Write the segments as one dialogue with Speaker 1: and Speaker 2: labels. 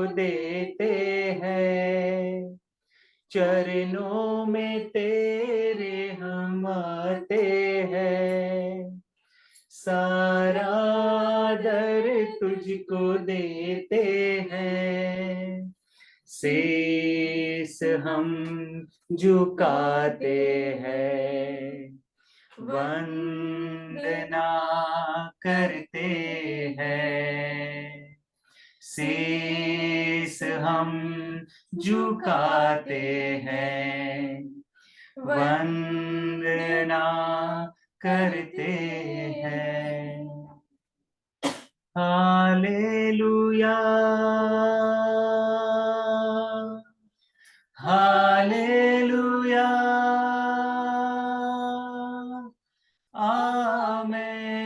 Speaker 1: देते हैं, चरणों में तेरे हम आते हैं, सारा दर तुझको देते हैं, शीस हम झुकाते हैं, वंदना करते हैं, शीस हम झुकाते हैं, वंदना करते हैं। Hallelujah, hallelujah, amen,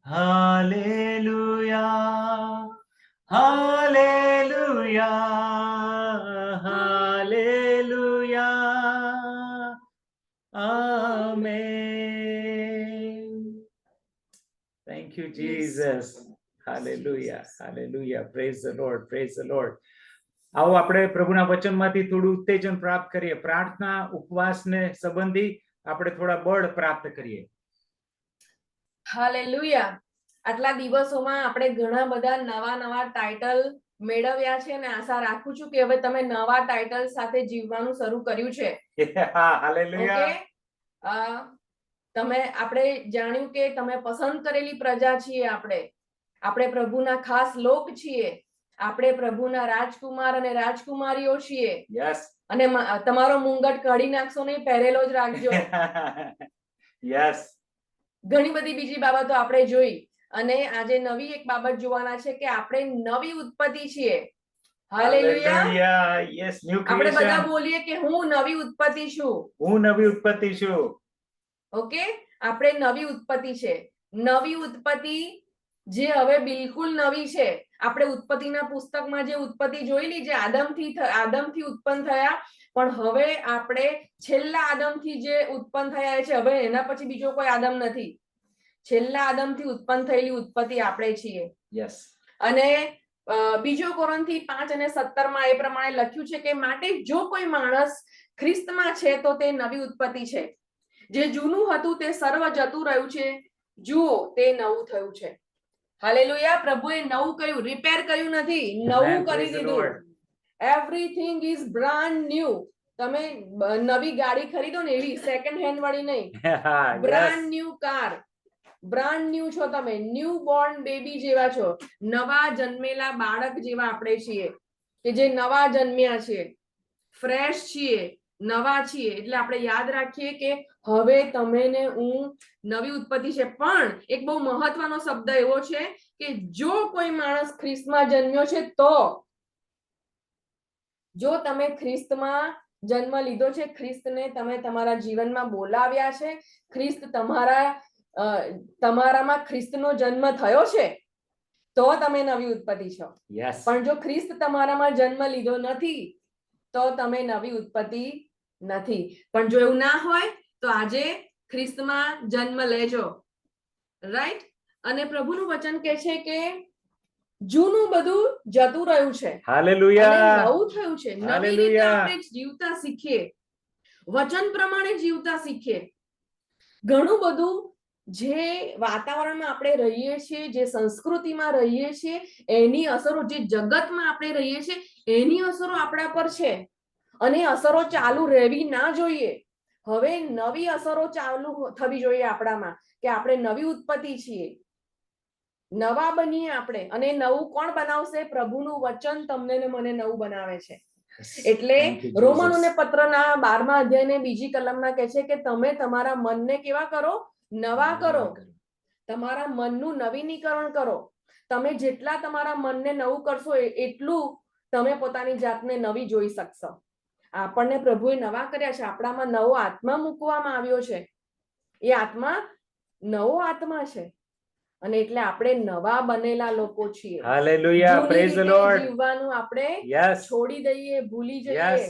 Speaker 1: hallelujah, hallelujah, hallelujah, amen. Thank you, Jesus. Hallelujah, hallelujah. Praise the Lord, praise the Lord. આવો આપણે પ્રભુના વચનમાંથી થોડું ઉત્તેજન પ્રાપ્ત કરીએ, પ્રાર્થના ઉપવાસને સંબંધી આપણે થોડા બળ પ્રાપ્ત કરીએ.
Speaker 2: હાલેલુયા. આટલા દિવસોમાં આપણે ઘણા બધા નવા ટાઇટલ મેળવ્યા છે અને આશા રાખું છું કે હવે તમે નવા ટાઇટલ સાથે જીવવાનું શરૂ કર્યું છે.
Speaker 1: હાલેલુયા.
Speaker 2: ઓકે, તમે આપણે જાણ્યું કે તમે પસંદ કરેલી પ્રજા છીએ, આપણે પ્રભુના ખાસ લોક છીએ, આપણે પ્રભુના રાજકુમાર અને રાજકુમારીઓ છીએ.
Speaker 1: યસ.
Speaker 2: અને તમારો મુંગટ કાઢી નાખશો નહીં, પહેરેલો જ રાખજો.
Speaker 1: યસ.
Speaker 2: ઘણી બધી બીજી બાબતો આપણે જોઈ અને આજે નવી એક બાબત જોવાના છે કે આપણે નવી ઉત્પત્તિ છીએ. હાલેલુયા.
Speaker 1: Yes, new creation.
Speaker 2: આપણે બધા બોલીએ કે હું નવી ઉત્પત્તિ છું.
Speaker 1: હું નવી ઉત્પત્તિ છું.
Speaker 2: ઓકે, આપણે નવી ઉત્પત્તિ છે. નવી ઉત્પત્તિ જે હવે બિલકુલ નવી છે. આપણે ઉત્પત્તિના પુસ્તકમાં જે ઉત્પત્તિ જોયેલી, જે આદમથી ઉત્પન્ન થયા, પણ હવે આપણે છેલ્લા આદમથી જે ઉત્પન્ન થયા છે, હવે એના પછી બીજો કોઈ આદમ નથી. છેલ્લા આદમથી ઉત્પન્ન થયેલી ઉત્પત્તિ આપણે છીએ.
Speaker 1: યસ.
Speaker 2: અને બીજો કોરિન્થી 5:17 એ પ્રમાણે લખ્યું છે કે માટે જો કોઈ માણસ ખ્રિસ્તમાં છે તો તે નવી ઉત્પત્તિ છે. જે જૂનું હતું તે સર્વ જતું રહ્યું છે, જુઓ તે નવું થયું છે. હાલેલુયા. પ્રભુએ નવું કર્યું, રિપેર કર્યું નથી, નવું કરી દીધું. Everything is brand new. તમે નવી ગાડી ખરીદો ને એવી, સેકન્ડ હેન્ડ વાળી નહીં, brand new car. Brand new છો તમે, ન્યુ બોર્ન બેબી જેવા છો, નવા જન્મેલા બાળક જેવા આપણે છીએ, કે જે નવા જન્મ્યા છે, ફ્રેશ છીએ, નવા છીએ. એટલે આપણે યાદ રાખીએ કે હવે તમે ને હું નવી ઉત્પત્તિ છે. પણ એક બહુ મહત્વનો શબ્દ એવો છે કે જો કોઈ માણસ ખ્રિસ્તમાં જન્મ્યો છે, તો જો તમે ખ્રિસ્તમાં જન્મ લીધો છે, ખ્રિસ્તને તમે તમારા જીવનમાં બોલાવ્યા છે, ખ્રિસ્ત તમારામાં ખ્રિસ્તનો જન્મ થયો છે, તો તમે નવી ઉત્પત્તિ છો. પણ જો ખ્રિસ્ત તમારામાં જન્મ લીધો નથી તો તમે નવી ઉત્પત્તિ નથી. પણ જો એવું ના હોય તો આજે ખ્રિસ્તમાં જન્મ લેજો, રાઈટ? અને પ્રભુનું વચન કહે છે કે જૂનું બધું જતું રહ્યું છે,
Speaker 1: હાલેલુયા,
Speaker 2: નવું થયું છે. નવી રીતે આપણે જીવતા શીખીએ, વચન પ્રમાણે જીવતા શીખીએ. ઘણું બધું જે વાતાવરણમાં આપણે રહીએ છીએ, જે સંસ્કૃતિમાં રહીએ છીએ, એની અસરો, જે જગતમાં આપણે રહીએ છીએ એની અસરો આપણા પર છે અને અસરો ચાલુ રહેવી ના જોઈએ. હવે નવી અસરો ચાલુ થવી જોઈએ આપણામાં, કે આપણે નવી ઉત્પત્તિ છીએ, નવા બનીએ આપણે. અને નવું કોણ બનાવશે? પ્રભુનું વચન તમને ને મને નવું બનાવે છે. એટલે રોમનોને પત્રના 12મા અધ્યાયને 2જી કલમમાં કહે છે કે તમે તમારા મનને કેવા કરો? નવા કરો. તમારા મનનું નવીનીકરણ કરો. તમે જેટલા તમારા મનને નવું કરશો એટલું તમે પોતાની જાતને નવી જોઈ શકશો. આપણને પ્રભુએ નવા કર્યા છે, આપણામાં નવો આત્મા મૂકવામાં આવ્યો છે. એ આત્મા નવો આત્મા છે અને એટલે આપણે નવા બનેલા લોકો છીએ.
Speaker 1: Hallelujah, praise the lord.
Speaker 2: જીવવાનું આપણે છોડી દઈએ, ભૂલી જઈએ.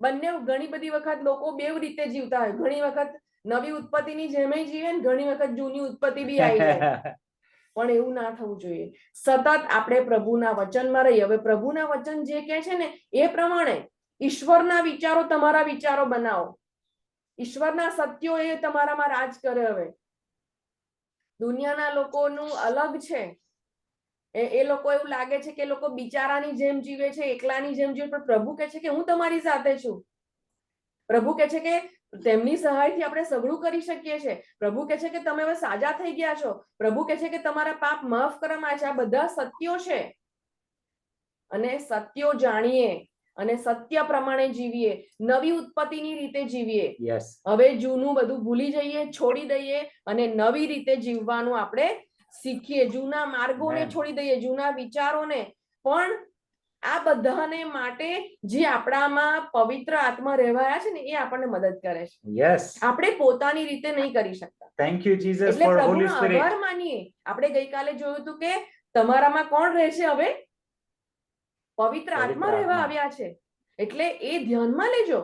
Speaker 2: બંને ઘણી બધી વખત લોકો બેવ રીતે જીવતા હોય. ઘણી વખત નવી ઉત્પત્તિની જેમ જીવે ને ઘણી વખત જૂની ઉત્પત્તિ બી આવી જાય. પણ એવું ના થવું જોઈએ. સતત આપણે પ્રભુના વચનમાં રહીએ. હવે પ્રભુના વચન જે કહે છે ને એ પ્રમાણે ઈશ્વરના વિચારો તમારા વિચારો બનાવો. ઈશ્વરના સત્યો એ તમારામાં રાજ કરે. હવે દુનિયાના લોકોનું અલગ છે. એ લોકો એવું લાગે છે કે લોકો બિચારાની જેમ જીવે છે, એકલાની જેમ જીવે, પણ પ્રભુ કહે છે કે હું તમારી સાથે છું. પ્રભુ કહે છે કે તેમની સહાયથી આપણે સઘળું કરી શકીએ છીએ. પ્રભુ કહે છે કે તમે હવે સાજા થઈ ગયા છો. પ્રભુ કહે છે કે તમારા પાપ માફ કરવામાં છે. આ બધા સત્યો છે અને સત્યો જાણીએ અને સત્ય પ્રમાણે જીવીએ, નવી ઉત્પત્તિની રીતે જીવીએ.
Speaker 1: યસ,
Speaker 2: હવે જૂનું બધું ભૂલી જઈએ, છોડી દઈએ અને નવી રીતે જીવવાનું આપણે શીખીએ. જૂના માર્ગોને
Speaker 1: Amen.
Speaker 2: છોડી દઈએ, જૂના વિચારોને. પણ આ બધાને માટે જે આપણામાં પવિત્ર આત્મા રહેવાયા છે ને એ આપણને મદદ કરે છે.
Speaker 1: યસ.
Speaker 2: આપણે પોતાની રીતે નહીં કરી શકતા.
Speaker 1: Thank you, Jesus,
Speaker 2: એટલે
Speaker 1: for Holy
Speaker 2: પ્રભુનો
Speaker 1: Spirit.
Speaker 2: આભાર માનીએ. આપણે ગઈકાલે જોયું હતું કે તમારામાં કોણ રહેશે? હવે પવિત્ર આત્મા રહેવા
Speaker 1: આત્મા.
Speaker 2: આવ્યા છે. એટલે એ ધ્યાનમાં લેજો.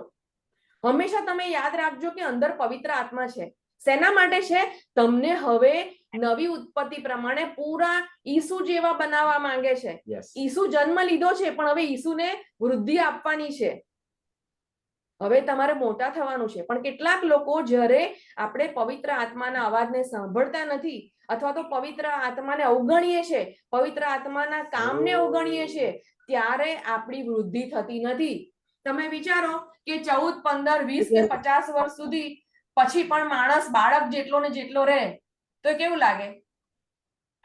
Speaker 2: હંમેશા તમે યાદ રાખજો કે અંદર પવિત્ર આત્મા છે. શેના માટે છે? તમને હવે નવી ઉત્પત્તિ પ્રમાણે પૂરા ઈસુ જેવા બનાવવા માંગે છે.
Speaker 1: Yes.
Speaker 2: ઈસુ જન્મ લીધો છે પણ હવે ઈસુને વૃદ્ધિ આપવાની છે. હવે તમારે મોટા થવાનું છે. પણ કેટલાક લોકો જ્યારે આપણે પવિત્ર આત્માના અવાજને સાંભળતા નથી અથવા તો પવિત્ર આત્માને અવગણીએ છીએ, પવિત્ર આત્માના કામને અવગણીએ છીએ, ત્યારે આપણી વૃદ્ધિ થતી નથી. તમે વિચારો કે 14, 15, 20 કે 50 વર્ષ સુધી પછી પણ માણસ બાળક જેટલો ને જેટલો રહે તો કેવું લાગે?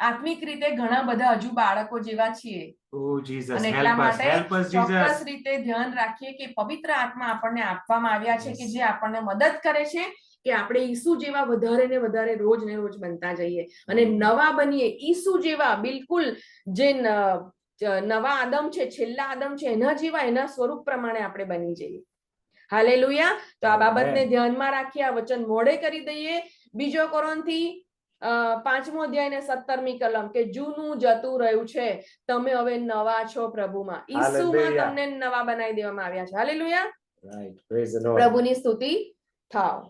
Speaker 2: આત્મિક રીતે ઘણા બધા હજુ બાળકો જેવા છીએ.
Speaker 1: Oh, Jesus,
Speaker 2: અને એટલા
Speaker 1: help us,
Speaker 2: માટે
Speaker 1: help us,
Speaker 2: ચોક્કસ
Speaker 1: Jesus.
Speaker 2: રીતે ધ્યાન રાખીએ કે પવિત્ર આત્મા આપણને આપવામાં આવ્યા છે કે જે આપણને મદદ કરે છે કે આપણે ઈસુ જેવા વધારે ને વધારે રોજ ને રોજ બનતા જઈએ અને નવા બનીએ. ઈસુ જેવા બિલકુલ જે નવા આદમ છે, છેલ્લા આદમ છે, એના જેવા, એના સ્વરૂપ પ્રમાણે આપણે બની જઈએ. હાલેલુયા. તો આ બાબતને ધ્યાનમાં રાખી આ વચન મોડે કરી દઈએ. 2 કોરિન્થી 5મો અધ્યાય ને 17મી કલમ કે જૂનું જતું રહ્યું છે, તમે હવે નવા છો પ્રભુમાં. ઈસુમાં તમને નવા બનાવી દેવામાં આવ્યા છે. Hallelujah.
Speaker 1: Right. Praise the Lord.
Speaker 2: પ્રભુની સ્તુતિ થાવ.